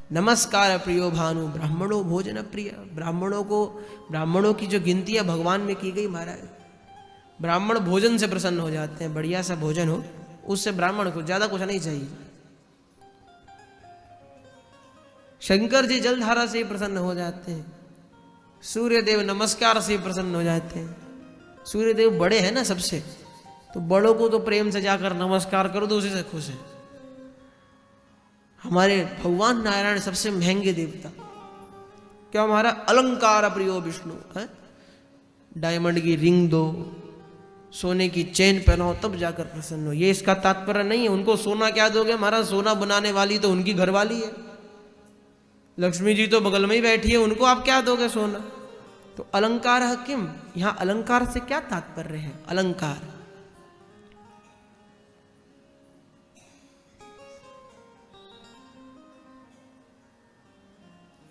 नमस्कार प्रियो भानु ब्राह्मणों भोजन प्रिय। ब्राह्मणों की जो गिनती है भगवान में की गई महाराज। ब्राह्मण भोजन से प्रसन्न हो जाते हैं, बढ़िया सा भोजन हो उससे ब्राह्मण को ज्यादा कुछ नहीं चाहिए। शंकर जी जलधारा से ही प्रसन्न हो जाते हैं, सूर्य देव नमस्कार से ही प्रसन्न हो जाते हैं। सूर्य देव बड़े हैं ना सबसे, तो बड़ों को तो प्रेम से जाकर नमस्कार करो तो उसी से खुश है। हमारे भगवान नारायण सबसे महंगे देवता, क्या हमारा अलंकार प्रियो विष्णु है। डायमंड की रिंग दो, सोने की चेन पहनाओ तब जाकर प्रसन्न हो। ये इसका तात्पर्य नहीं है उनको सोना क्या दोगे, हमारा सोना बनाने वाली तो उनकी घरवाली है, लक्ष्मी जी तो बगल में ही बैठी है, उनको आप क्या दोगे सोना। तो अलंकार है किम, यहां अलंकार से क्या तात्पर्य है। अलंकार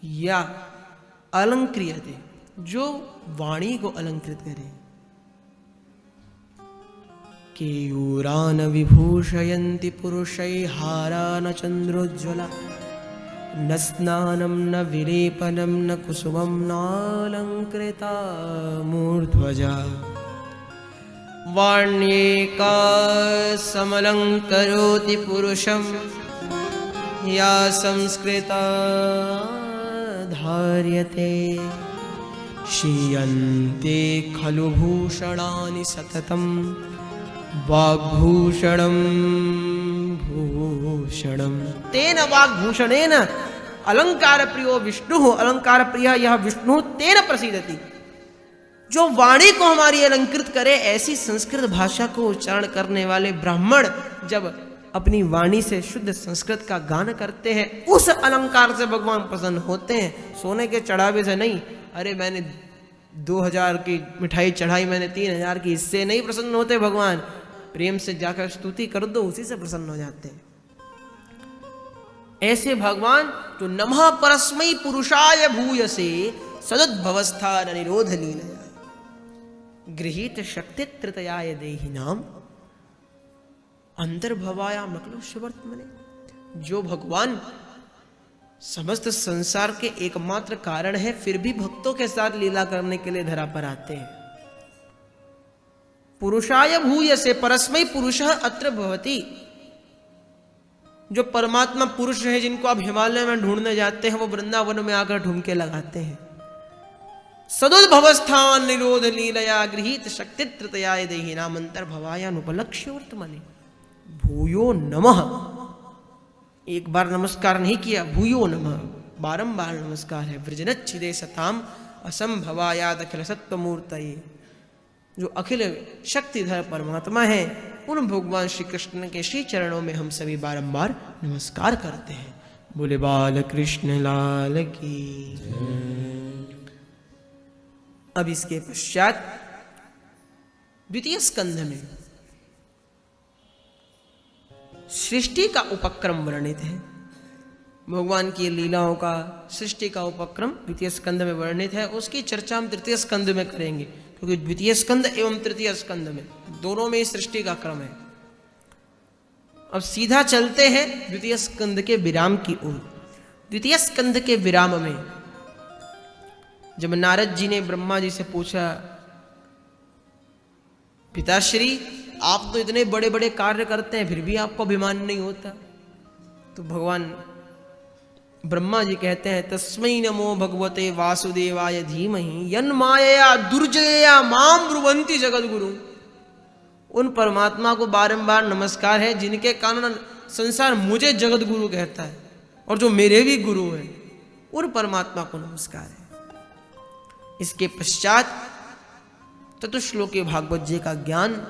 या अलंक्रियते, जो वाणी को अलंकृत करे। केयूरान विभूषयन्ति पुरुषै हारान चंद्रोज्ज्वला, न स्नानं न विलेपनं न कुसुमं नालंकृता मूर्ध्वजा। वाण्येका समलंकरोति पुरुषं, या संस्कृता धार्यते। क्षीयन्ते खलु भूषणानि सततं, वाग्भूषणं भूषणं तेन वाग्भूषणेन अलंकार प्रियो विष्णु। अलंकार प्रिय यह विष्णु तेन प्रसीदति, जो वाणी को हमारी अलंकृत करे। ऐसी संस्कृत भाषा को उच्चारण करने वाले ब्राह्मण जब अपनी वाणी से शुद्ध संस्कृत का गान करते हैं, उस अलंकार से भगवान प्रसन्न होते हैं। सोने के चढ़ावे से नहीं, अरे मैंने 2000 की मिठाई चढ़ाई, मैंने 3000 की, इससे नहीं प्रसन्न होते भगवान। प्रेम से जाकर स्तुति कर दो, उसी से प्रसन्न हो जाते हैं। ऐसे भगवान जो नमः परस्मै पुरुषाय भूयसे सदुद्भवस्था निरोध लीलया, गृहीत शक्ति तृतयाय देहि नाम अंतर्भवाया मकलुष्यवर्तमने। जो भगवान समस्त संसार के एकमात्र कारण है, फिर भी भक्तों के साथ लीला करने के लिए धरा पर आते हैं। पुरुषाय भूयसे परस्मै पुरुषः अत्र भवति, जो परमात्मा पुरुष है जिनको आप हिमालय में ढूंढने जाते हैं, वो वृंदावन में आकर ढूंढके लगाते हैं। सदुद्भवस्थान निरोध लीलया गृहीत शक्ति तृतयाय देहि नाम अंतर्भवायानुपलक्ष्य वर्तमने। भूयो नमः, एक बार नमस्कार नहीं किया, भूयो नमः बारंबार नमस्कार है। वृजनच्छिदे सताम असंभवायाद अखिल सत्वमूर्तये, जो अखिल शक्तिधर परमात्मा है, उन भगवान श्री कृष्ण के श्री चरणों में हम सभी बारंबार नमस्कार करते हैं। बोले बाल कृष्ण लाल की। अब इसके पश्चात द्वितीय स्कंध में सृष्टि का उपक्रम वर्णित है। भगवान की लीलाओं का सृष्टि का उपक्रम द्वितीय स्कंध में वर्णित है। उसकी चर्चा हम तृतीय स्कंध में करेंगे, क्योंकि द्वितीय स्कंध एवं तृतीय स्कंध में दोनों में सृष्टि का क्रम है। अब सीधा चलते हैं द्वितीय स्कंध के विराम की ओर। द्वितीय स्कंध के विराम में जब नारद जी ने ब्रह्मा जी से पूछा, पिताश्री आप तो इतने बड़े बड़े कार्य करते हैं, फिर भी आपको अभिमान नहीं होता, तो भगवान ब्रह्मा जी कहते हैं, तस्मै नमो भगवते वासुदेवाय धीमहि यन्मायया दुर्जया माम ब्रुवन्ति जगद्गुरु। उन परमात्मा को बारंबार नमस्कार है जिनके कारण संसार मुझे जगद्गुरु कहता है, और जो मेरे भी गुरु हैं, उन परमात्मा को नमस्कार है। इसके पश्चात चतुश्लोकी भागवत जी का ज्ञान,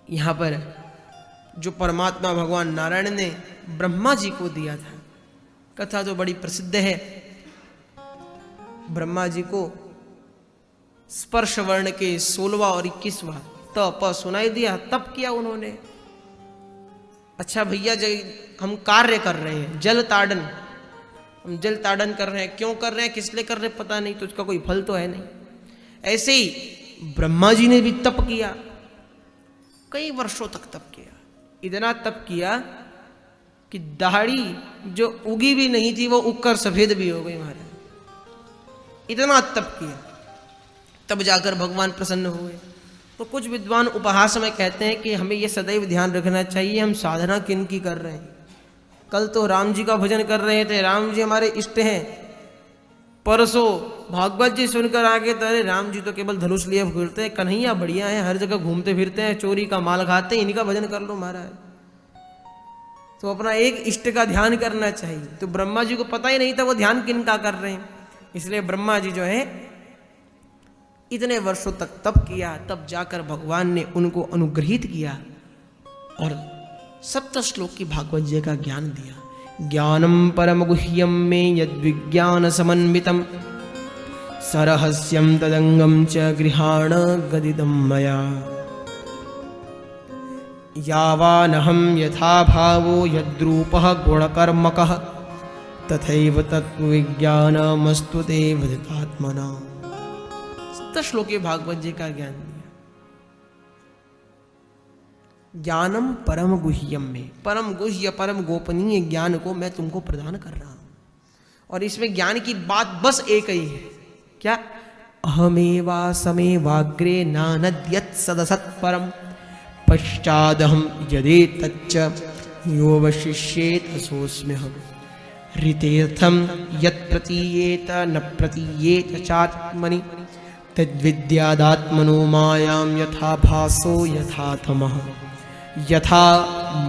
यहां पर जो परमात्मा भगवान नारायण ने ब्रह्मा जी को दिया था, कथा तो बड़ी प्रसिद्ध है। ब्रह्मा जी को स्पर्श वर्ण के 16वां और 21वां तप सुनाई दिया, तप किया उन्होंने। अच्छा भैया हम कार्य कर रहे हैं, जल ताड़न, हम जल ताड़न कर रहे हैं, क्यों कर रहे हैं, किस लिए कर रहे हैं पता नहीं, तो उसका कोई फल तो है नहीं। ऐसे ही ब्रह्मा जी ने भी तप किया, कई वर्षों तक तप किया। इतना तप किया कि दाढ़ी जो उगी भी नहीं थी वो उगकर सफेद भी हो गई महाराज। इतना तप किया, तब जाकर भगवान प्रसन्न हुए। तो कुछ विद्वान उपहास में कहते हैं कि हमें ये सदैव ध्यान रखना चाहिए हम साधना किन की कर रहे हैं। कल तो राम जी का भजन कर रहे थे, राम जी हमारे इष्ट हैं। परसों भागवत जी सुनकर आगे तो अरे राम जी तो केवल धनुष लिए फिरते हैं, कन्हैया बढ़िया है, हर जगह घूमते फिरते हैं, चोरी का माल खाते हैं, इनका भजन कर लो महाराज। तो अपना एक इष्ट का ध्यान करना चाहिए। तो ब्रह्मा जी को पता ही नहीं था वो ध्यान किन का कर रहे हैं, इसलिए ब्रह्मा जी जो है इतने वर्षों तक तप किया, तब जाकर भगवान ने उनको अनुग्रहित किया और 7 श्लोक की भागवत जी का ज्ञान दिया। ज्ञानम परम गुह्यम में यद विज्ञान समन्वितम सरहस्यम तदंगम च गृहाण गदिदम मया यावानहम यथा भावो यद्रूपः गुणकर्मकः तथैव तत्त्वविज्ञानमस्तु ते वदितात्मना। 7 श्लोक भागवत जी का ज्ञान दिया। ज्ञानम परम गुह्यम में, परम गुह्य परम गोपनीय ज्ञान को मैं तुमको प्रदान कर रहा हूं। और इसमें ज्ञान की बात बस एक ही है, क्या? अहमेवा समेवाग्रे नानद्यत् सदसत् परम पश्चादहम यदि तच्च यो वशिष्येत सोऽस्म्यहम् ऋतेर्थम यत् प्रतीयेत न प्रतीयेत चात्मनि तद्विद्यादात्मनो मायां यथा भासो यथा तमः यथा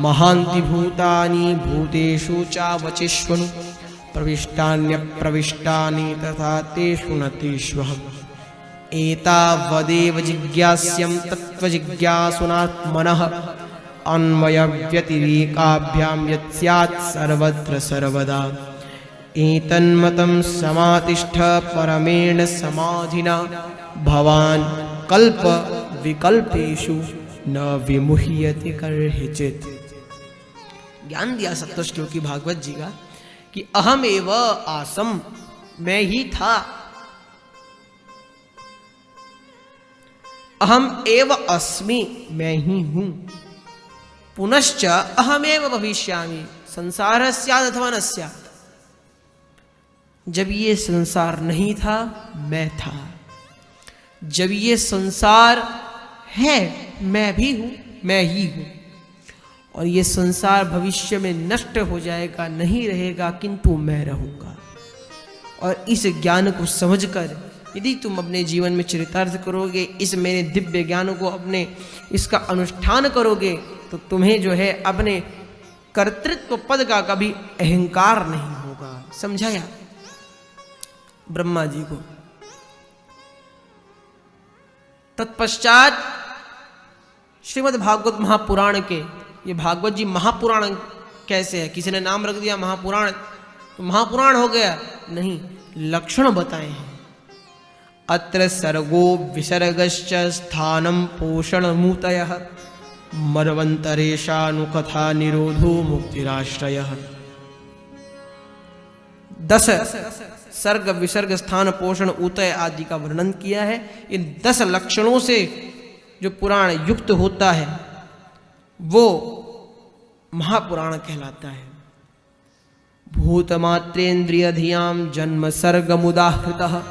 महान्ति भूतानि भूतेषु चावचिष्वनु प्रविष्टान्यप्रविष्टानि तथा तेषु न तेष्वहम् एतावदेव जिज्ञास्यं तत्त्वजिज्ञासुनात्मनः अन्वयव्यतिरेकाभ्यां यत् स्यात् सर्वत्र सर्वदा एतन्मतं समातिष्ठ परमेण समाधिना भवान् कल्प विकल्पेषु न विमुह्यति कर्हिचित्। ज्ञान दिया 7 श्लोक की भागवत जी का कि अहम एव आसम, मैं ही था, अहम एव अस्मि, मैं ही हूं, पुनश्च अहमेव भविष्यामि, संसार स्यात् अथवा न स्यात्। जब ये संसार नहीं था मैं था, जब ये संसार है मैं भी हूं, मैं ही हूं, और ये संसार भविष्य में नष्ट हो जाएगा, नहीं रहेगा, किंतु मैं रहूंगा। और इस ज्ञान को समझकर यदि तुम अपने जीवन में चरितार्थ करोगे, इस मेरे दिव्य ज्ञान को अपने इसका अनुष्ठान करोगे, तो तुम्हें जो है अपने कर्तृत्व पद का कभी अहंकार नहीं होगा। समझाया ब्रह्मा जी को। तत्पश्चात श्रीमद् भागवत महापुराण के, ये भागवत जी महापुराण कैसे है? किसी ने नाम रख दिया महापुराण तो महापुराण हो गया? नहीं, लक्षण बताए हैं। अत्र सर्गो विसर्गश्च स्थानं पोषणमूतयः मर्वन्तरेशानुकथा निरोधो मुक्तिराश्रयः। 10 सर्ग विसर्ग स्थान पोषण ऊतय आदि का वर्णन किया है। इन 10 लक्षणों से जो पुराण युक्त होता है वो महापुराण कहलाता है। भूतमात्रेन्द्रियधियां जन्म सर्ग मुदाहृतः।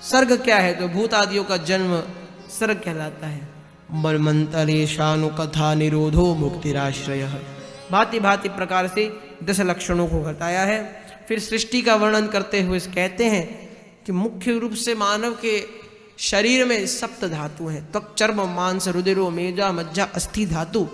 सर्ग क्या है? तो भूत आदियों का जन्म सर्ग कहलाता है। मन्वन्तरेशानुकथा निरोधो मुक्तिराश्रयः। भांति भांति प्रकार से 10 लक्षणों को बताया है। फिर सृष्टि का वर्णन करते हुए कहते हैं कि मुख्य रूप से मानव के शरीर में 7 धातु हैं। त्वक चर्म मांस रुधिरो मेजा मज्जा अस्थि धातु।